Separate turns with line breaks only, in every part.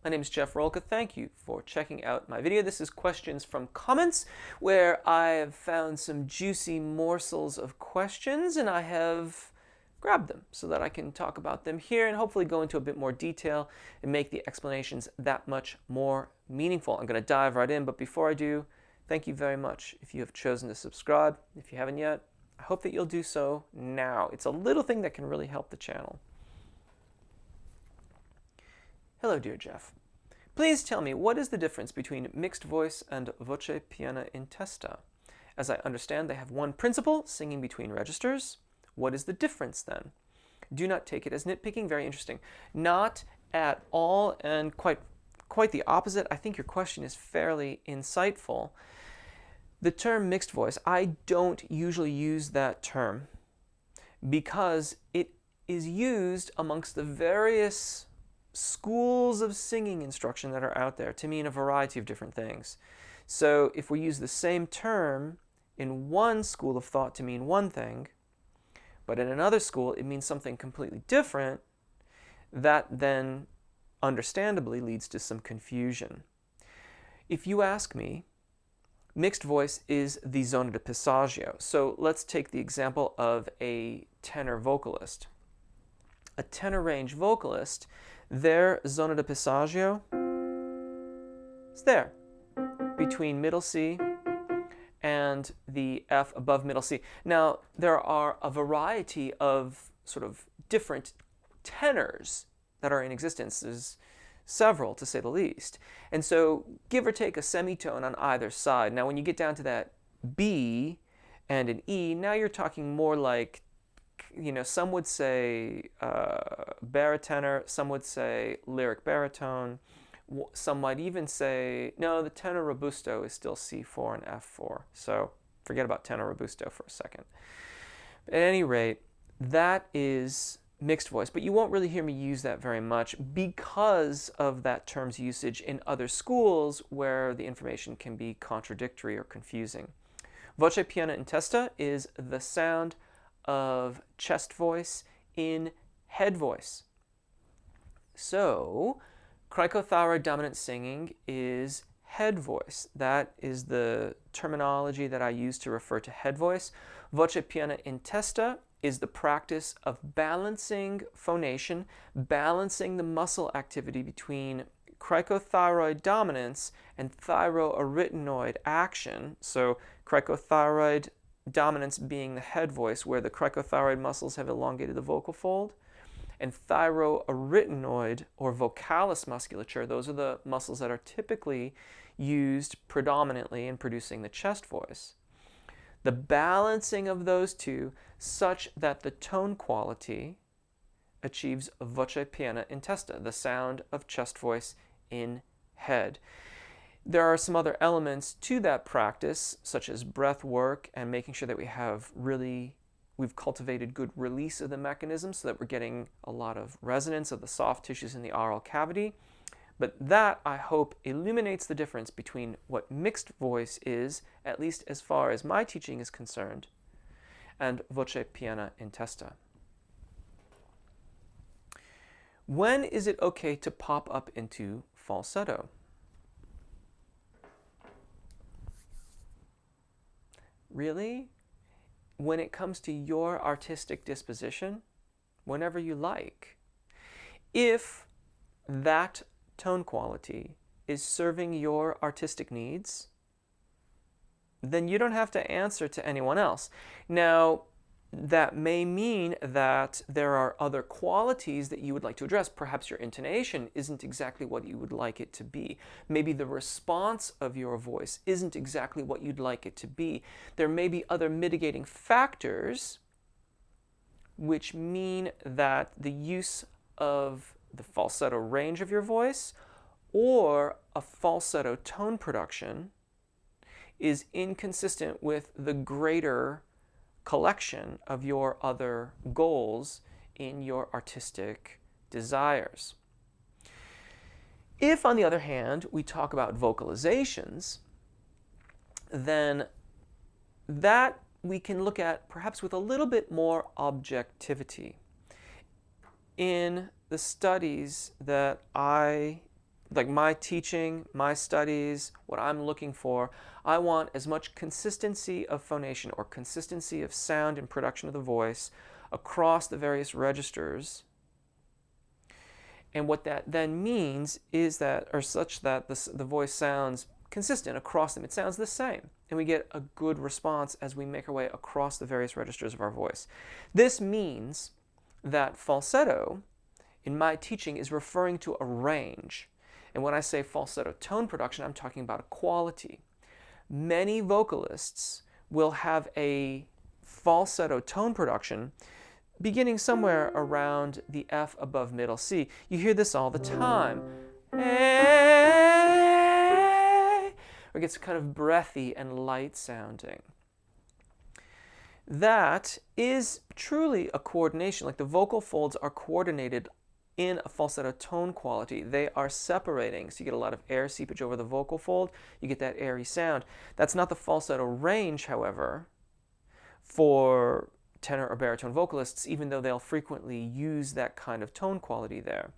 My name is Jeff Rolka. Thank you for checking out my video. This is questions from comments, where I have found some juicy morsels of questions and I have grabbed them so that I can talk about them here and hopefully go into a bit more detail and make the explanations that much more meaningful. I'm going to dive right in, but before I do, thank you very much if you have chosen to subscribe. If you haven't yet, I hope that you'll do so now. It's a little thing that can really help the channel. Hello, dear Jeff. Please tell me, what is the difference between mixed voice and voce piena in testa? As I understand, they have one principle, singing between registers. What is the difference then? Do not take it as nitpicking. Very interesting. Not at all, and quite the opposite. I think your question is fairly insightful. The term mixed voice, I don't usually use that term because it is used amongst the various schools of singing instruction that are out there to mean a variety of different things. So if we use the same term in one school of thought to mean one thing, but in another school it means something completely different, that then understandably leads to some confusion. If you ask me, mixed voice is the zona di passaggio. So let's take the example of a tenor vocalist. A tenor range vocalist, their zona di passaggio is there, between middle C and the F above middle C. Now, there are a variety of sort of different tenors that are in existence. There's several, to say the least. And so, give or take a semitone on either side. Now, when you get down to that B and an E, now you're talking more like, you know, some would say barotenor, some would say lyric baritone, some might even say, no, the tenor robusto is still C4 and F4, so forget about tenor robusto for a second. At any rate, that is mixed voice, but you won't really hear me use that very much because of that term's usage in other schools where the information can be contradictory or confusing. Voce piena in testa is the sound of chest voice in head voice. So, cricothyroid dominant singing is head voice. That is the terminology that I use to refer to head voice. Voce piena in testa is the practice of balancing phonation, balancing the muscle activity between cricothyroid dominance and thyroarytenoid action. So, cricothyroid dominance being the head voice, where the cricothyroid muscles have elongated the vocal fold, and thyroarytenoid or vocalis musculature, those are the muscles that are typically used predominantly in producing the chest voice. The balancing of those two such that the tone quality achieves voce piena in testa, the sound of chest voice in head. There are some other elements to that practice, such as breath work and making sure that we've cultivated good release of the mechanism so that we're getting a lot of resonance of the soft tissues in the oral cavity. But that, I hope, illuminates the difference between what mixed voice is, at least as far as my teaching is concerned, and voce piena in testa. When is it okay to pop up into falsetto? Really? When it comes to your artistic disposition, whenever you like. If that tone quality is serving your artistic needs, then you don't have to answer to anyone else. Now, that may mean that there are other qualities that you would like to address. Perhaps your intonation isn't exactly what you would like it to be. Maybe the response of your voice isn't exactly what you'd like it to be. There may be other mitigating factors which mean that the use of the falsetto range of your voice or a falsetto tone production is inconsistent with the greater collection of your other goals in your artistic desires. If, on the other hand, we talk about vocalizations, then that we can look at perhaps with a little bit more objectivity. In the studies that I like my teaching, my studies, what I'm looking for, I want as much consistency of phonation or consistency of sound in production of the voice across the various registers. And what that then means is that, or such that the voice sounds consistent across them. It sounds the same. And we get a good response as we make our way across the various registers of our voice. This means that falsetto, in my teaching, is referring to a range. And when I say falsetto tone production, I'm talking about a quality. Many vocalists will have a falsetto tone production beginning somewhere around the F above middle C. You hear this all the time. Or it gets kind of breathy and light sounding. That is truly a coordination. Like the vocal folds are coordinated in a falsetto tone quality. They are separating, so you get a lot of air seepage over the vocal fold. You get that airy sound. That's not the falsetto range, however, for tenor or baritone vocalists, even though they'll frequently use that kind of tone quality there.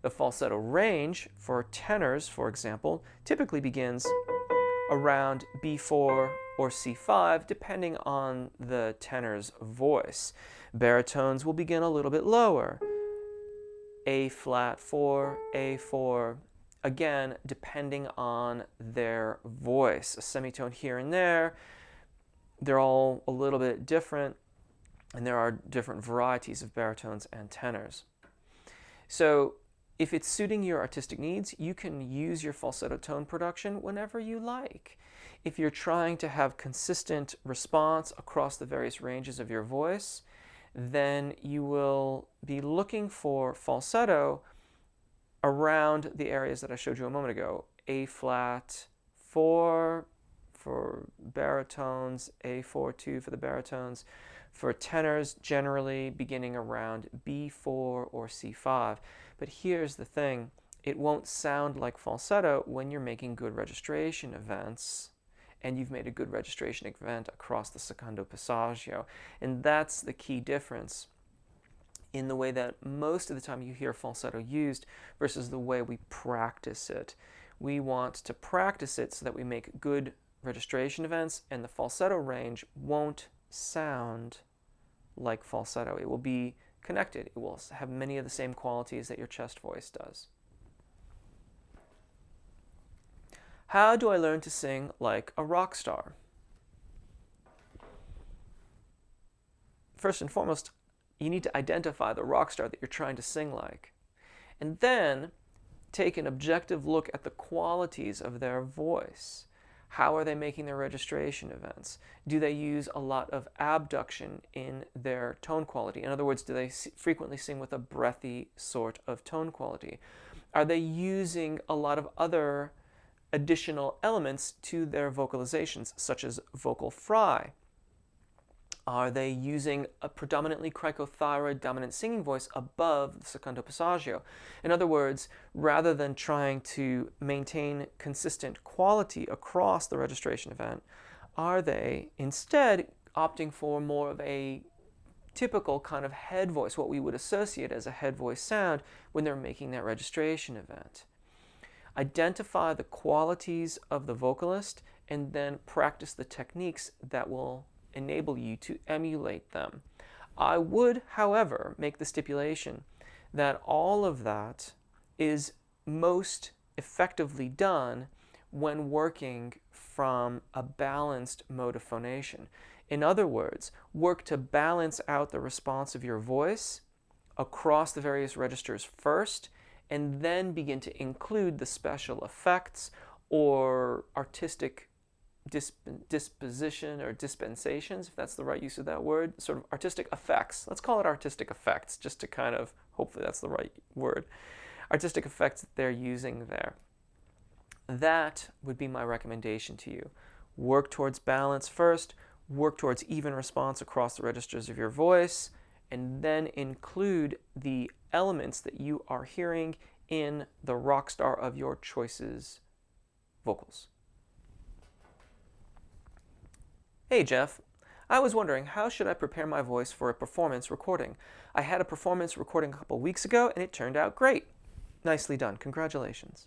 The falsetto range for tenors, for example, typically begins around B4 or C5, depending on the tenor's voice. Baritones will begin a little bit lower. A flat 4, A4, again, depending on their voice. A semitone here and there. They're all a little bit different, and there are different varieties of baritones and tenors. So if it's suiting your artistic needs, you can use your falsetto tone production whenever you like. If you're trying to have consistent response across the various ranges of your voice, then you will be looking for falsetto around the areas that I showed you a moment ago. A flat 4 for baritones, A4 2 for the baritones. For tenors, generally beginning around B4 or C5. But here's the thing, it won't sound like falsetto when you're making good registration events, and you've made a good registration event across the secondo passaggio. And that's the key difference in the way that most of the time you hear falsetto used versus the way we practice it. We want to practice it so that we make good registration events, and the falsetto range won't sound like falsetto. It will be connected. It will have many of the same qualities that your chest voice does. How do I learn to sing like a rock star? First and foremost, you need to identify the rock star that you're trying to sing like. And then take an objective look at the qualities of their voice. How are they making their registration events? Do they use a lot of abduction in their tone quality? In other words, do they frequently sing with a breathy sort of tone quality? Are they using a lot of other additional elements to their vocalizations, such as vocal fry? Are they using a predominantly cricothyroid dominant singing voice above the secondo passaggio? In other words, rather than trying to maintain consistent quality across the registration event, are they instead opting for more of a typical kind of head voice, what we would associate as a head voice sound when they're making that registration event? Identify the qualities of the vocalist and then practice the techniques that will enable you to emulate them. I would, however, make the stipulation that all of that is most effectively done when working from a balanced mode of phonation. In other words, work to balance out the response of your voice across the various registers first, and then begin to include the special effects or artistic disposition or dispensations, if that's the right use of that word, sort of artistic effects. Let's call it artistic effects, just to kind of, hopefully that's the right word. Artistic effects that they're using there. That would be my recommendation to you. Work towards balance first, work towards even response across the registers of your voice, and then include the elements that you are hearing in the rock star of your choice's vocals. Hey Jeff, I was wondering, how should I prepare my voice for a performance recording? I had a performance recording a couple weeks ago and it turned out great. Nicely done, congratulations.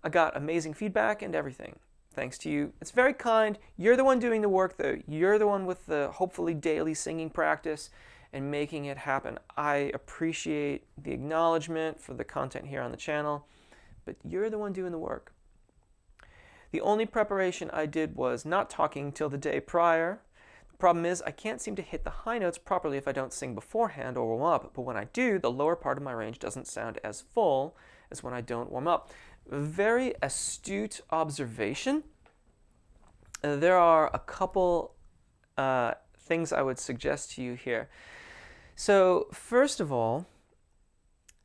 I got amazing feedback and everything. Thanks to you. It's very kind. You're the one doing the work, though. You're the one with the hopefully daily singing practice and making it happen. I appreciate the acknowledgement for the content here on the channel, but you're the one doing the work. The only preparation I did was not talking till the day prior. The problem is I can't seem to hit the high notes properly if I don't sing beforehand or warm up, but when I do, the lower part of my range doesn't sound as full as when I don't warm up. Very astute observation. There are a couple things I would suggest to you here. So first of all,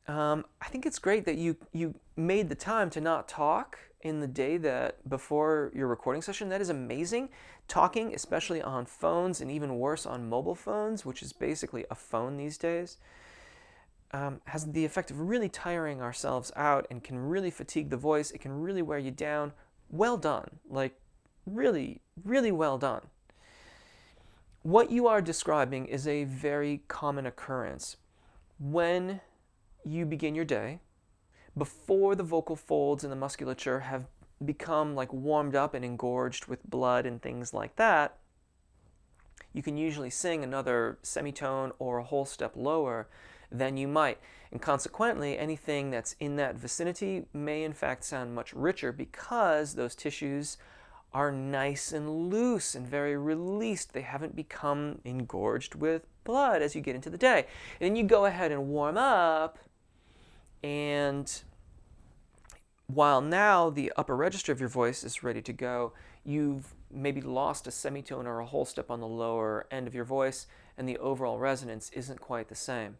I think it's great that you made the time to not talk in the day that before your recording session. That is amazing. Talking, especially on phones and even worse on mobile phones, which is basically a phone these days, has the effect of really tiring ourselves out and can really fatigue the voice. It can really wear you down. Well done. Like, really, really well done. What you are describing is a very common occurrence. When you begin your day, before the vocal folds and the musculature have become like warmed up and engorged with blood and things like that, you can usually sing another semitone or a whole step lower than you might. And consequently, anything that's in that vicinity may in fact sound much richer because those tissues are nice and loose and very released. They haven't become engorged with blood as you get into the day. And then you go ahead and warm up, and while now the upper register of your voice is ready to go, you've maybe lost a semitone or a whole step on the lower end of your voice, and the overall resonance isn't quite the same.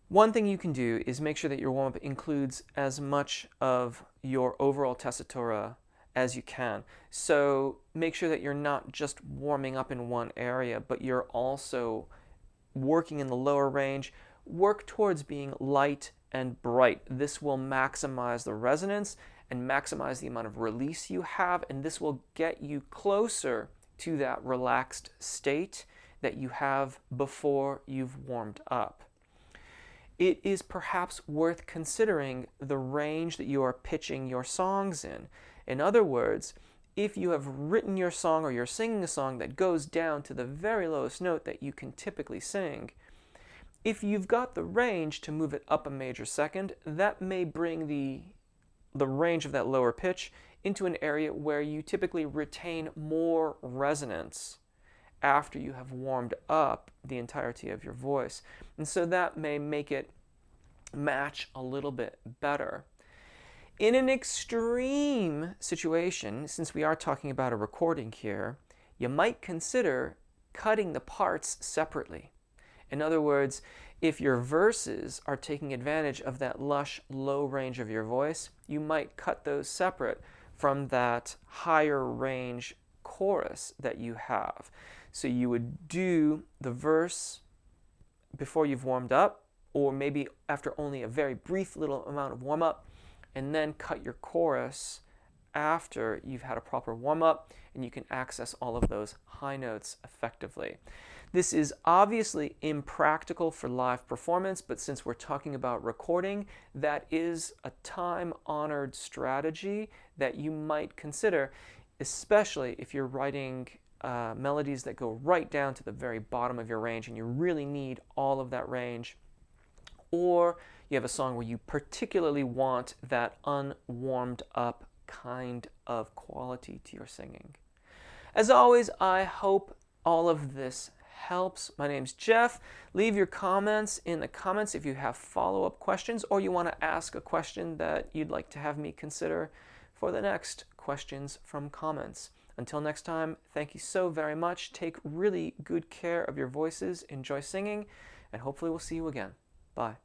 One thing you can do is make sure that your warm-up includes as much of your overall tessitura as you can. So make sure that you're not just warming up in one area, but you're also working in the lower range. Work towards being light and bright. This will maximize the resonance and maximize the amount of release you have, and this will get you closer to that relaxed state that you have before you've warmed up. It is perhaps worth considering the range that you are pitching your songs in. In other words, if you have written your song or you're singing a song that goes down to the very lowest note that you can typically sing, if you've got the range to move it up a major second, that may bring the range of that lower pitch into an area where you typically retain more resonance after you have warmed up the entirety of your voice. And so that may make it match a little bit better. In an extreme situation, since we are talking about a recording here, you might consider cutting the parts separately. In other words, if your verses are taking advantage of that lush, low range of your voice, you might cut those separate from that higher range chorus that you have. So you would do the verse before you've warmed up, or maybe after only a very brief little amount of warm-up, and then cut your chorus after you've had a proper warm-up, and you can access all of those high notes effectively. This is obviously impractical for live performance, but since we're talking about recording, that is a time-honored strategy that you might consider, especially if you're writing melodies that go right down to the very bottom of your range and you really need all of that range, or you have a song where you particularly want that unwarmed up kind of quality to your singing. As always, I hope all of this helps. My name's Jeff. Leave your comments in the comments if you have follow-up questions or you want to ask a question that you'd like to have me consider for the next questions from comments. Until next time, thank you so very much. Take really good care of your voices, enjoy singing, and hopefully we'll see you again. Bye.